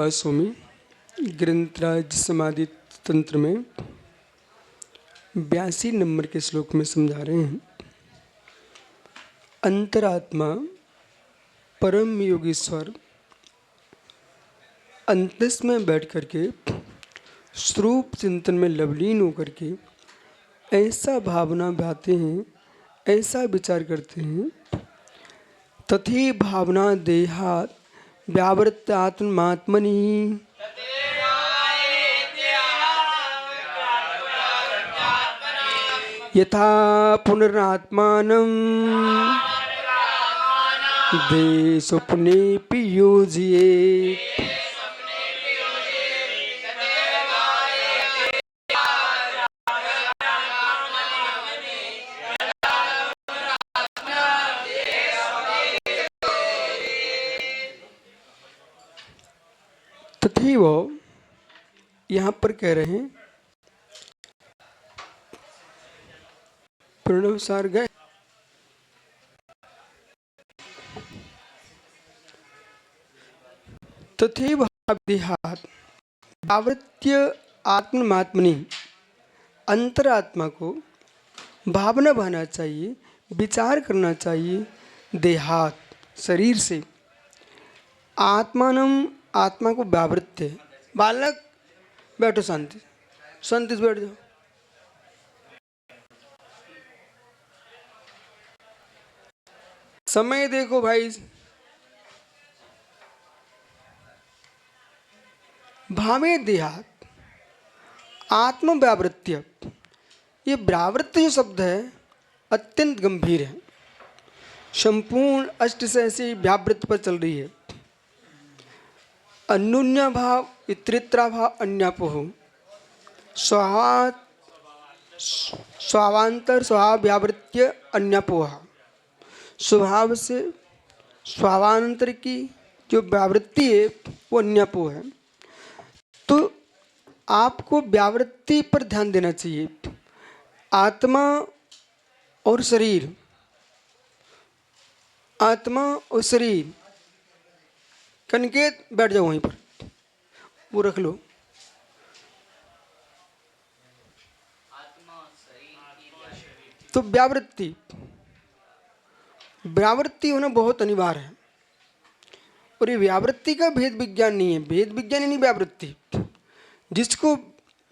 स्वामी ग्रंथराज समाधि तंत्र में 82 नंबर के श्लोक में समझा रहे हैं। अंतरात्मा परम योगीश्वर अंतस में बैठ करके स्वरूप चिंतन में लवलीन होकर के ऐसा भावना भाते हैं, ऐसा विचार करते हैं। तथी भावना देहात व्यावृत्त आत्मात्मनि यथा पुनरात्मानं दे स्वप्नेऽपि योजयेत्। तथी वो यहाँ पर कह रहे हैं, प्रणवसार गए। तथैव देहात् व्यावृत्य आत्मात्मनि, अंतरात्मा को भावना बना चाहिए, विचार करना चाहिए देहात शरीर से। आत्मानम आत्मा को व्यावृत्य। बालक बैठो, शांति शांति से बैठ जाओ। समय देखो भाई। भावे देहात आत्म व्यावृत्य। ये व्यावृत्य जो शब्द है अत्यंत गंभीर है। संपूर्ण अष्ट सहसी व्यावृत्त पर चल रही है। अन्योन्या भाव इतरेतरा भाव अन्यापोह स्वावांतर स्वभाव व्यावृत्य अन्यापोह। स्वभाव से स्वावांतर की जो व्यावृत्ति है वो अन्यापोह है। तो आपको व्यावृत्ति पर ध्यान देना चाहिए। आत्मा और शरीर, आत्मा और शरीर कनकेत बैठ जाओ वहीं पर, वो रख लो। तो व्यावृत्ति होना बहुत अनिवार्य है। और ये व्यावृत्ति का भेद विज्ञान नहीं है। भेद विज्ञान नहीं व्यावृत्ति। जिसको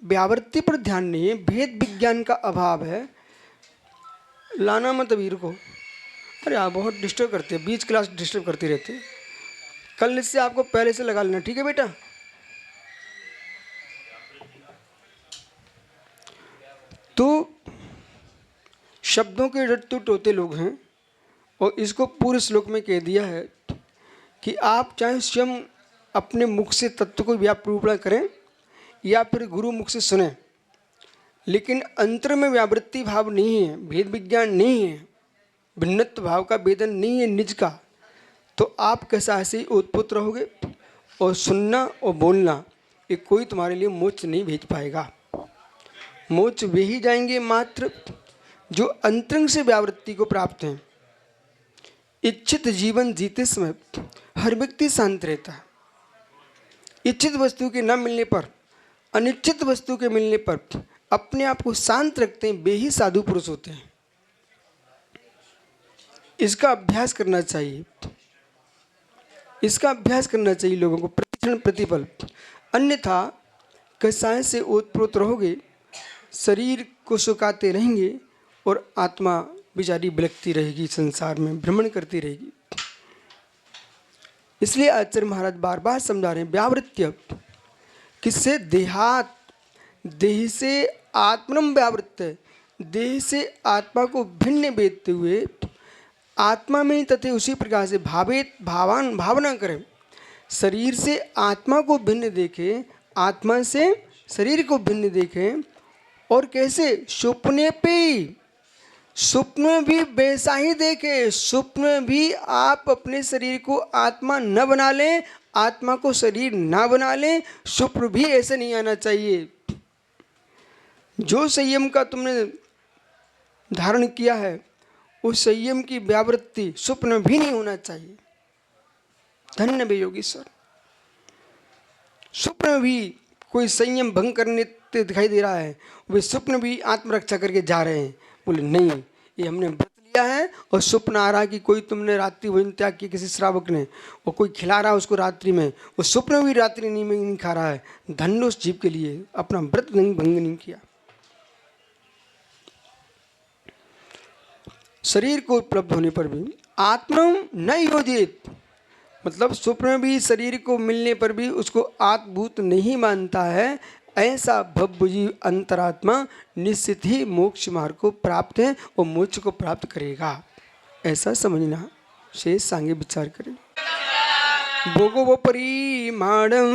व्यावृत्ति पर ध्यान नहीं है, भेद विज्ञान का अभाव है, लाना मत वीर को। अरे आप बहुत डिस्टर्ब करते हैं, बीच क्लास डिस्टर्ब करते रहते हैं। कल इससे आपको पहले से लगा लेना, ठीक है बेटा। तो शब्दों के रट्टू टोते लोग हैं और इसको पूरे श्लोक में कह दिया है कि आप चाहे स्वयं अपने मुख से तत्व को व्यापरूपण करें या फिर गुरु मुख से सुने, लेकिन अंतर में व्यावृत्ति भाव नहीं है, भेद विज्ञान नहीं है, भिन्नत्व भाव का वेदन नहीं है निज का, तो आप कैसा ऐसे ही उत्पुत रहोगे। और सुनना और बोलना ये कोई तुम्हारे लिए मोक्ष नहीं भेज पाएगा। मोक्ष वे ही जाएंगे मात्र जो अंतरंग से व्यावृत्ति को प्राप्त हैं। इच्छित जीवन जीते समय हर व्यक्ति शांत रहता है। इच्छित वस्तु के न मिलने पर, अनिश्चित वस्तु के मिलने पर अपने आप को शांत रखते हैं, वे ही साधु पुरुष होते हैं। इसका अभ्यास करना चाहिए। इसका अभ्यास करना चाहिए लोगों को प्रतिक्षण प्रतिपल। अन्यथा कसाय से ओतप्रोत रहोगे, शरीर को सुखाते रहेंगे और आत्मा बेचारी बिलखती रहेगी, संसार में भ्रमण करती रहेगी। इसलिए आचार्य महाराज बार बार समझा रहे हैं व्यावृत्य किससे? देहात। देह से आत्मनम व्यावृत्त, देह से आत्मा को भिन्न वेदते हुए आत्मा में तथा उसी प्रकार से भावना करें। शरीर से आत्मा को भिन्न देखें, आत्मा से शरीर को भिन्न देखें। और कैसे? स्वप्ने पे, स्वप्न में भी वैसा ही देखें। स्वप्न में भी आप अपने शरीर को आत्मा न बना लें, आत्मा को शरीर ना बना लें। स्वप्न भी ऐसे नहीं आना चाहिए। जो संयम का तुमने धारण किया है उस संयम की व्यावृत्ति स्वप्न भी नहीं होना चाहिए। धन्य वे योगीश्वर। स्वप्न में भी कोई संयम भंग करने दिखाई दे रहा है, वे स्वप्न भी आत्मरक्षा करके जा रहे हैं। बोले नहीं, ये हमने व्रत लिया है और स्वप्न आ रहा है कि कोई तुमने रात्रि भोजन त्याग किया किसी श्रावक ने, और कोई खिला रहा है उसको रात्रि में, वो स्वप्न में भी रात्रि नहीं खा रहा है। धन्य उस जीव के लिए, अपना व्रत नहीं भंग नहीं किया। शरीर को उपलब्ध होने पर भी आत्मन न योजित, मतलब स्वप्न में भी शरीर को मिलने पर भी उसको आत्मभूत नहीं मानता है, ऐसा भवभुजी अंतरात्मा निश्चित ही मोक्ष मार्ग को प्राप्त है और मोक्ष को प्राप्त करेगा, ऐसा समझना। शेष सांगे विचार करें। भोगो परिमाणम